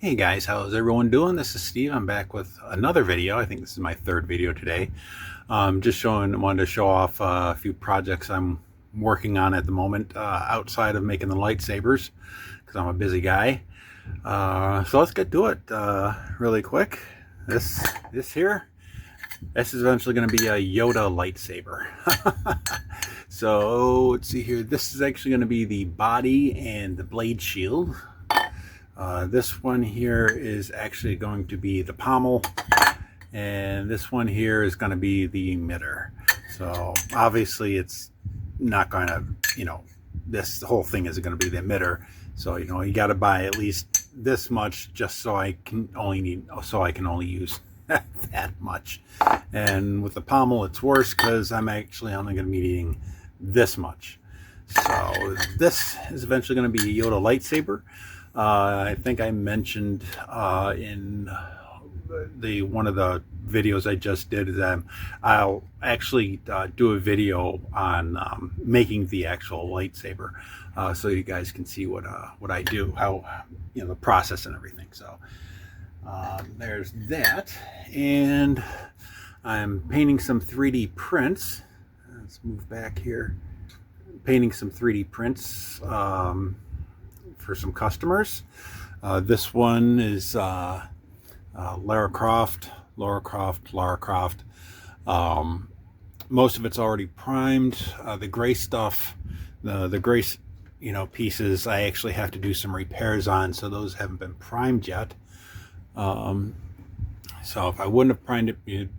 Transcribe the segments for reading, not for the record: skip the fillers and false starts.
Hey guys, how's everyone doing? This is Steve. I'm back with another video. I think this is my third video today. Wanted to show off a few projects I'm working on at the moment outside of making the lightsabers because I'm a busy guy. So let's get to it really quick. This here, this is eventually going to be a Yoda lightsaber. So let's see here. This is actually going to be the body and the blade shield. This one here is actually going to be the pommel, and this one here is going to be the emitter. So obviously it's not going to, this whole thing isn't going to be the emitter. So, you got to buy at least this much just so I can only use that much. And with the pommel, it's worse because I'm actually only going to be needing this much. So this is eventually going to be a Yoda lightsaber. I think I mentioned in one of the videos I just did that I'll actually do a video on making the actual lightsaber, so you guys can see what I do, how the process and everything. So there's that, and I'm painting some 3D prints. Let's move back here. Painting some 3D prints for some customers. This one is Lara Croft. Most of it's already primed. The gray stuff, the gray pieces, I actually have to do some repairs on, so those haven't been primed yet. So if I wouldn't have primed it, you'd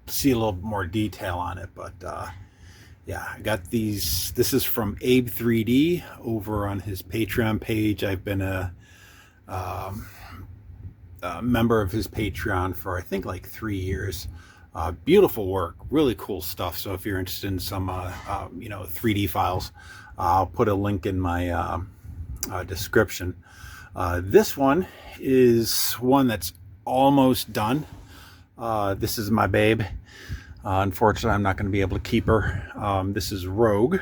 see a little more detail on it, but yeah, I got these. This is from Abe 3D over on his Patreon page. I've been a member of his Patreon for I think like 3 years. Beautiful work, really cool stuff. So if you're interested in some 3D files, I'll put a link in my description. This one is one that's almost done. This is my babe. Unfortunately, I'm not going to be able to keep her. This is Rogue.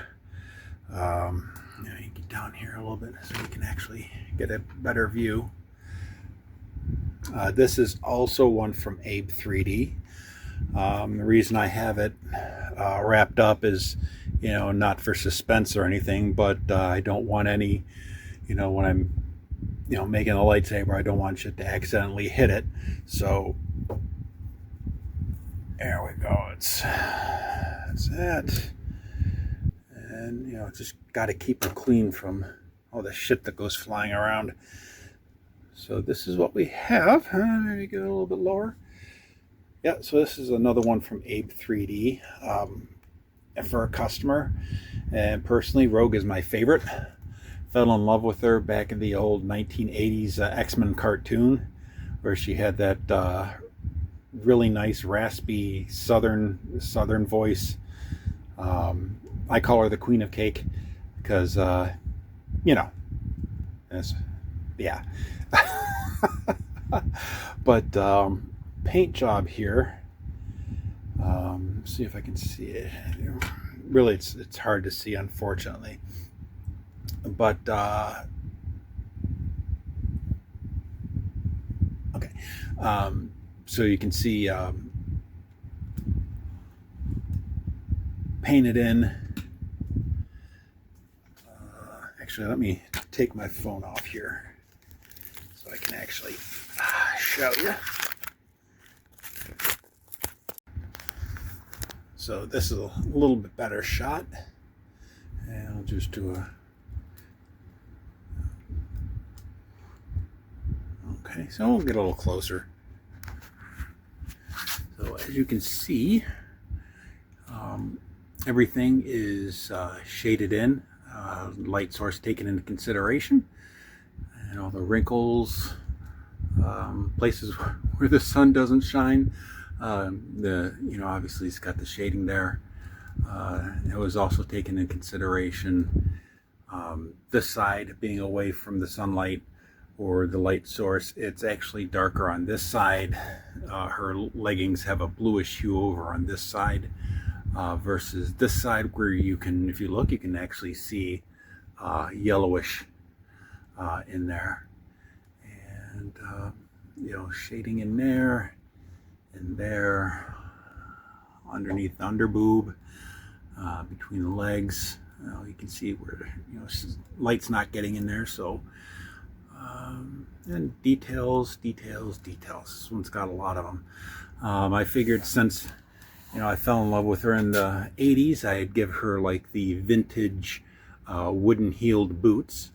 You get down here a little bit so you can actually get a better view. This is also one from Abe 3D. The reason I have it wrapped up is, not for suspense or anything, but I don't want any, when I'm, making a lightsaber, I don't want shit to accidentally hit it. So there we go. That's that. And just got to keep her clean from all the shit that goes flying around. So this is what we have. There you go, a little bit lower. Yeah, so this is another one from Abe 3D for a customer. And personally, Rogue is my favorite. Fell in love with her back in the old 1980s X-Men cartoon, where she had that really nice raspy southern voice. I call her the Queen of Cake because yeah. But paint job here, see if I can see it. Really it's hard to see, unfortunately, but okay. So you can see painted in. Actually, let me take my phone off here so I can actually show you. So this is a little bit better shot, and I'll just do a. Okay, so we'll get a little closer. So as you can see, everything is shaded in, light source taken into consideration, and all the wrinkles, places where the sun doesn't shine. Obviously it's got the shading there. It was also taken into consideration this side being away from the sunlight or the light source. It's actually darker on this side. Her leggings have a bluish hue over on this side versus this side, where you can, if you look, you can actually see yellowish in there. and you know, shading in there and there, underneath the under boob, between the legs. You can see where, you know, light's not getting in there. So and details. This one's got a lot of them. I figured since, you know, I fell in love with her in the 80s, I'd give her like the vintage wooden heeled boots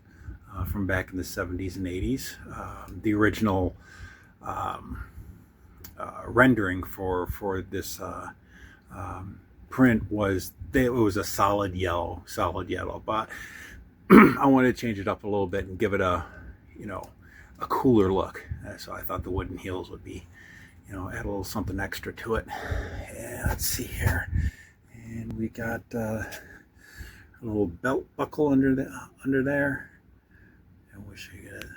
from back in the 70s and 80s. The original rendering for this print was, it was a solid yellow, but I wanted to change it up a little bit and give it a, you know, a cooler look. So I thought the wooden heels would be, you know, add a little something extra to it. And let's see here, and we got a little belt buckle under there. I wish I could.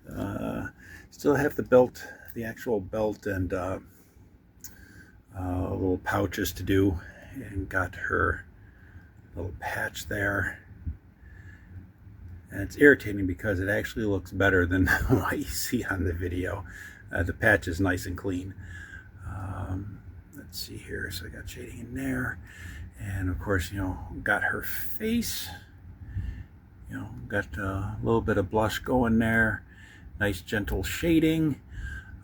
And still have the belt, the actual belt, and little pouches to do, and got her little patch there. And it's irritating because it actually looks better than what you see on the video. The patch is nice and clean. Let's see here, so I got shading in there, and of course, you know, got her face, you know, got a little bit of blush going there, nice gentle shading,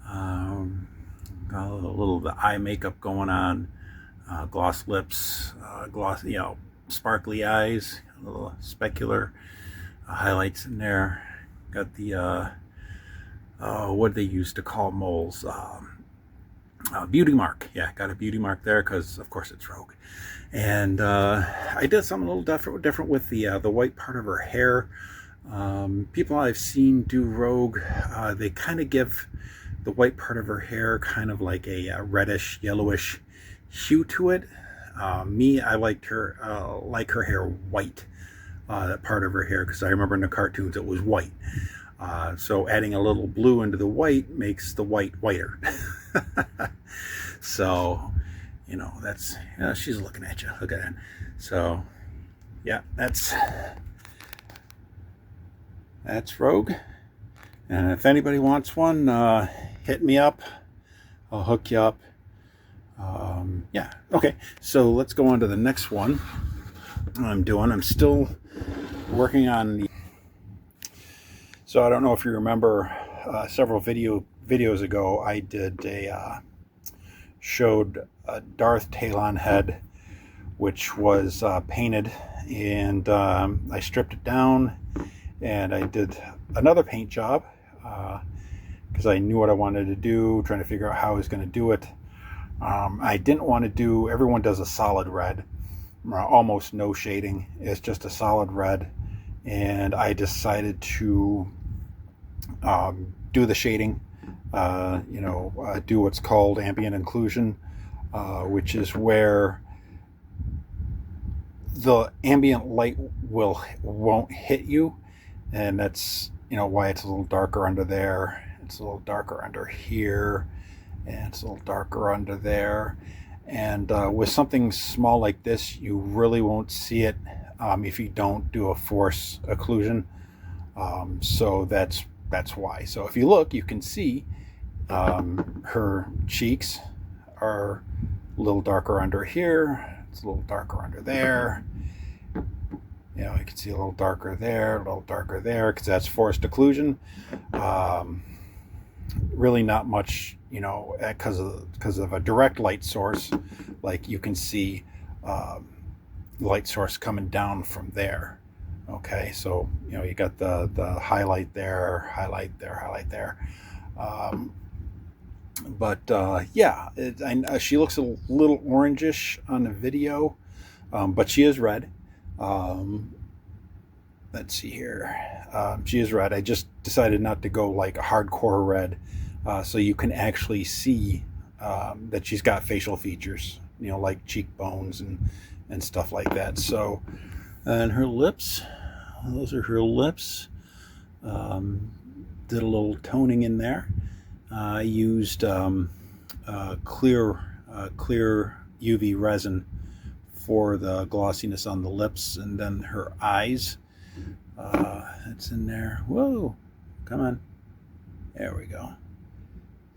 got a little of the eye makeup going on, gloss lips, gloss, you know, sparkly eyes, a little specular highlights in there. Got the what they used to call moles, beauty mark. Yeah, got a beauty mark there because of course it's Rogue. And I did something a little different with the white part of her hair. People I've seen do Rogue, they kind of give the white part of her hair kind of like a reddish, yellowish hue to it. Me, I like her hair white, that part of her hair, because I remember in the cartoons it was white. So adding a little blue into the white makes the white whiter. So, you know, that's, she's looking at you. Look at that. So, yeah, that's Rogue. And if anybody wants one, hit me up. I'll hook you up. Yeah, okay. So let's go on to the next one I'm still working on the... So I don't know if you remember, several videos ago, I did showed a Darth Talon head, which was painted, and I stripped it down, and I did another paint job because I knew what I wanted to do, trying to figure out how I was going to do it. I didn't want to do, everyone does a solid red, almost no shading. It's just a solid red, and I decided to do the shading, do what's called ambient inclusion, which is where the ambient light won't hit you, and that's, you know, why it's a little darker under there. It's a little darker under here, and it's a little darker under there. And with something small like this, you really won't see it if you don't do a force occlusion. So that's why. So if you look, you can see her cheeks are a little darker under here. It's a little darker under there. You know, you can see a little darker there, a little darker there, because that's forced occlusion. Really not much, you know, because of a direct light source. Like you can see light source coming down from there. Okay, so, you know, you got the highlight there, highlight there, highlight there. Yeah, she looks a little orangish on the video, but she is red. Let's see here. She is red. I just decided not to go like a hardcore red, so you can actually see that she's got facial features, you know, like cheekbones and stuff like that. So, and her lips, those are her lips. Did a little toning in there. I used clear UV resin for the glossiness on the lips, and then her eyes. It's in there. Whoa, come on. There we go.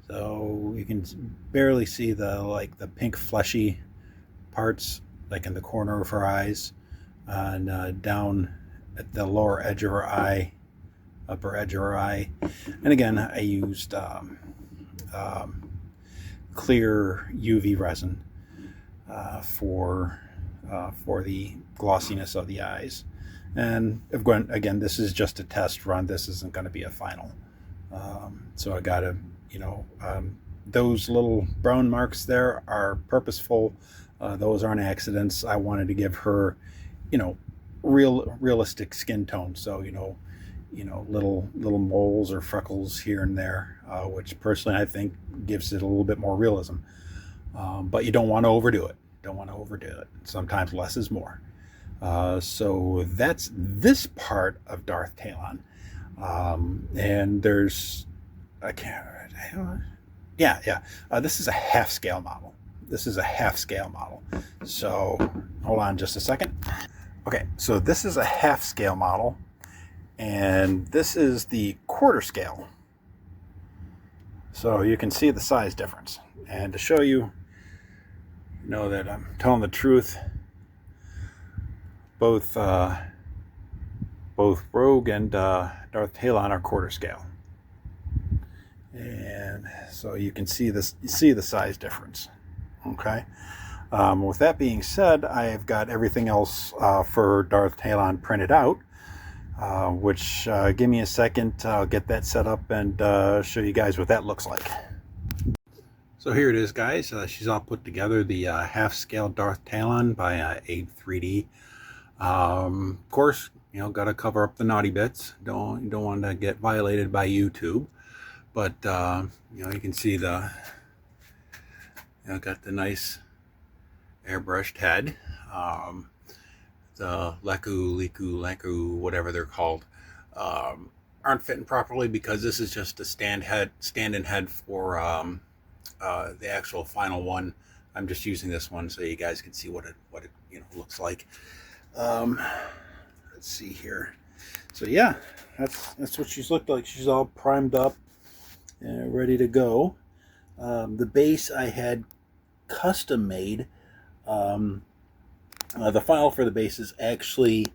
So you can barely see the pink fleshy parts, like in the corner of her eyes, and down at the lower edge of her eye, upper edge of her eye. And again, I used clear UV resin for the glossiness of the eyes. And again, this is just a test run. This isn't going to be a final. So I got to, those little brown marks there are purposeful. Those aren't accidents. I wanted to give her, realistic skin tone. So, little moles or freckles here and there, which personally I think gives it a little bit more realism. But you don't want to overdo it. Sometimes less is more. So that's this part of Darth Talon. And there's, this is a half scale model. So hold on just a second. Okay, so this is a half scale model, and this is the quarter scale. So you can see the size difference. And to show you, that I'm telling the truth, both Rogue and Darth Talon are quarter scale. And so you can see this. You see the size difference. Okay. With that being said, I've got everything else for Darth Talon printed out, which give me a second. I'll get that set up and show you guys what that looks like. So here it is, guys. She's all put together, the half-scale Darth Talon by Abe 3D. Of course, got to cover up the naughty bits. Don't want to get violated by YouTube. But you can see got the nice airbrushed head. The Leku, whatever they're called, aren't fitting properly because this is just a stand-in head for the actual final one. I'm just using this one so you guys can see what it looks like. Let's see here. So yeah, that's what she's looked like. She's all primed up and ready to go. The base I had custom made. The file for the base is actually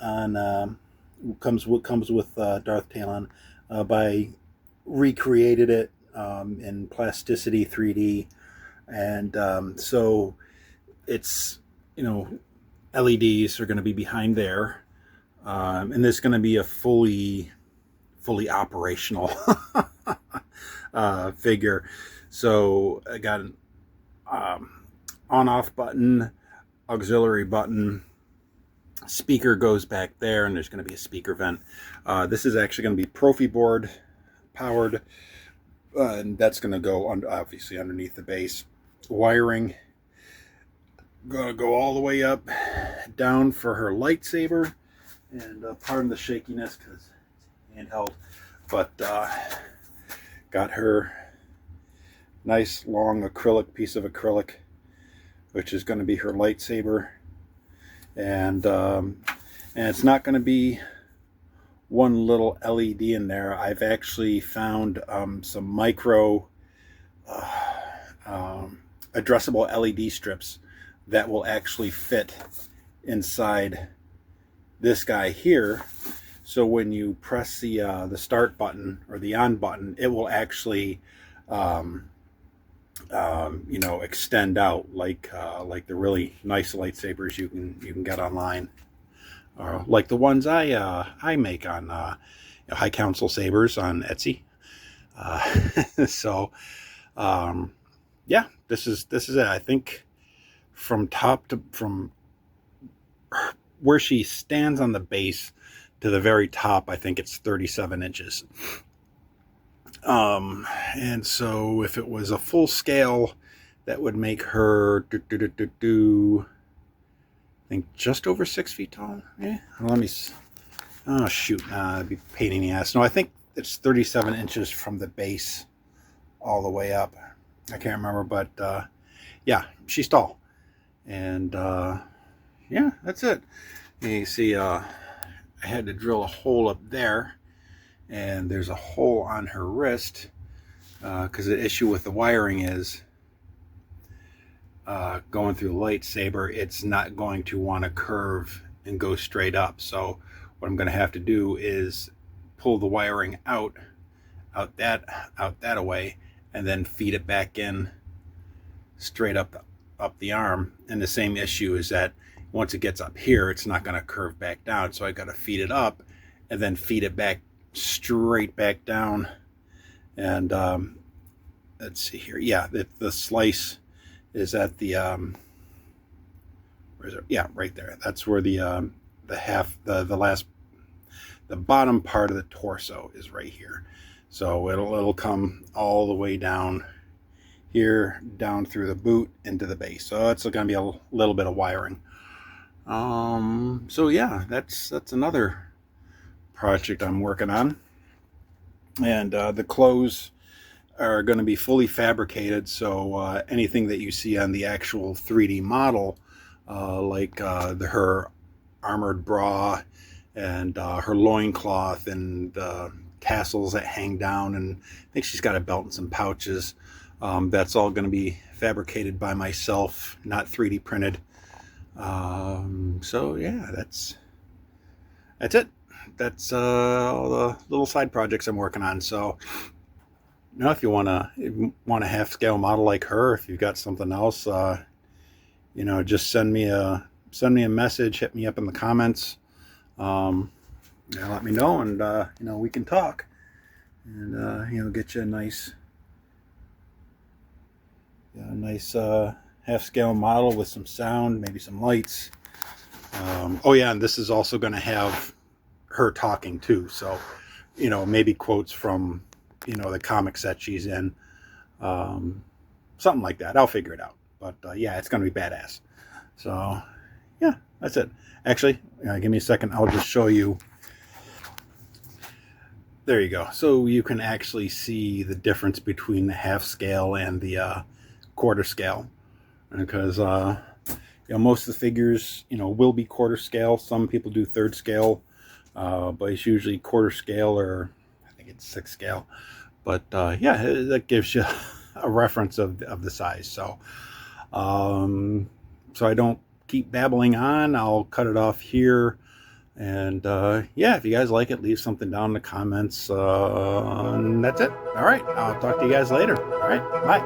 on comes with Darth Talon. By recreated it in Plasticity 3D, and so it's LEDs are going to be behind there, and there's going to be a fully operational figure. So I got an on-off button, auxiliary button, speaker goes back there, and there's going to be a speaker vent. This is actually going to be Profi board powered, and that's going to go obviously underneath the base. Wiring going to go all the way up down for her lightsaber, and pardon the shakiness because it's handheld, but got her nice long piece of acrylic, which is going to be her lightsaber. And it's not going to be one little LED in there. I've actually found some micro addressable LED strips that will actually fit inside this guy here. So when you press the start button or the on button, it will actually extend out like the really nice lightsabers you can get online, or like the ones I make on High Council sabers on Etsy. So yeah, this is it. I think from where she stands on the base to the very top, I think it's 37 inches. And so if it was a full scale, that would make her I think just over 6 feet tall. Yeah, let me. Oh shoot, it'd be a pain in the ass. No, I think it's 37 inches from the base all the way up. I can't remember, but yeah, she's tall, and yeah, that's it. You see, I had to drill a hole up there, and there's a hole on her wrist because the issue with the wiring is going through the lightsaber, it's not going to want to curve and go straight up. So what I'm going to have to do is pull the wiring out that away, and then feed it back in straight up the arm. And the same issue is that once it gets up here, it's not going to curve back down. So I got to feed it up and then feed it back straight back down. And let's see here. Yeah, the slice is at the where is it? Yeah, right there. That's where the bottom part of the torso is right here. So it'll come all the way down here, down through the boot into the base. So it's going to be a little bit of wiring. So yeah, that's another project I'm working on. And the clothes are going to be fully fabricated. So anything that you see on the actual 3D model, like her armored bra and her loincloth and the tassels that hang down, and I think she's got a belt and some pouches. That's all going to be fabricated by myself, not 3D printed. So yeah, that's it. That's all the little side projects I'm working on. So you know, if you want a half scale model like her, if you've got something else, you know, just send me a message, hit me up in the comments. Let me know, and you know, we can talk, and you know, get you a nice half scale model with some sound, maybe some lights. Oh yeah, and this is also going to have her talking too, so you know, maybe quotes from, you know, the comics that she's in, something like that. I'll figure it out, but yeah, it's going to be badass. So yeah, that's it. Actually, give me a second, I'll just show you. There you go. So you can actually see the difference between the half scale and the quarter scale, because you know, most of the figures, you know, will be quarter scale. Some people do third scale, but it's usually quarter scale, or I think it's 6 scale. But yeah, that gives you a reference of the size. So so I don't keep babbling on, I'll cut it off here. And yeah, if you guys like it, leave something down in the comments. And that's it. All right, I'll talk to you guys later. All right, bye.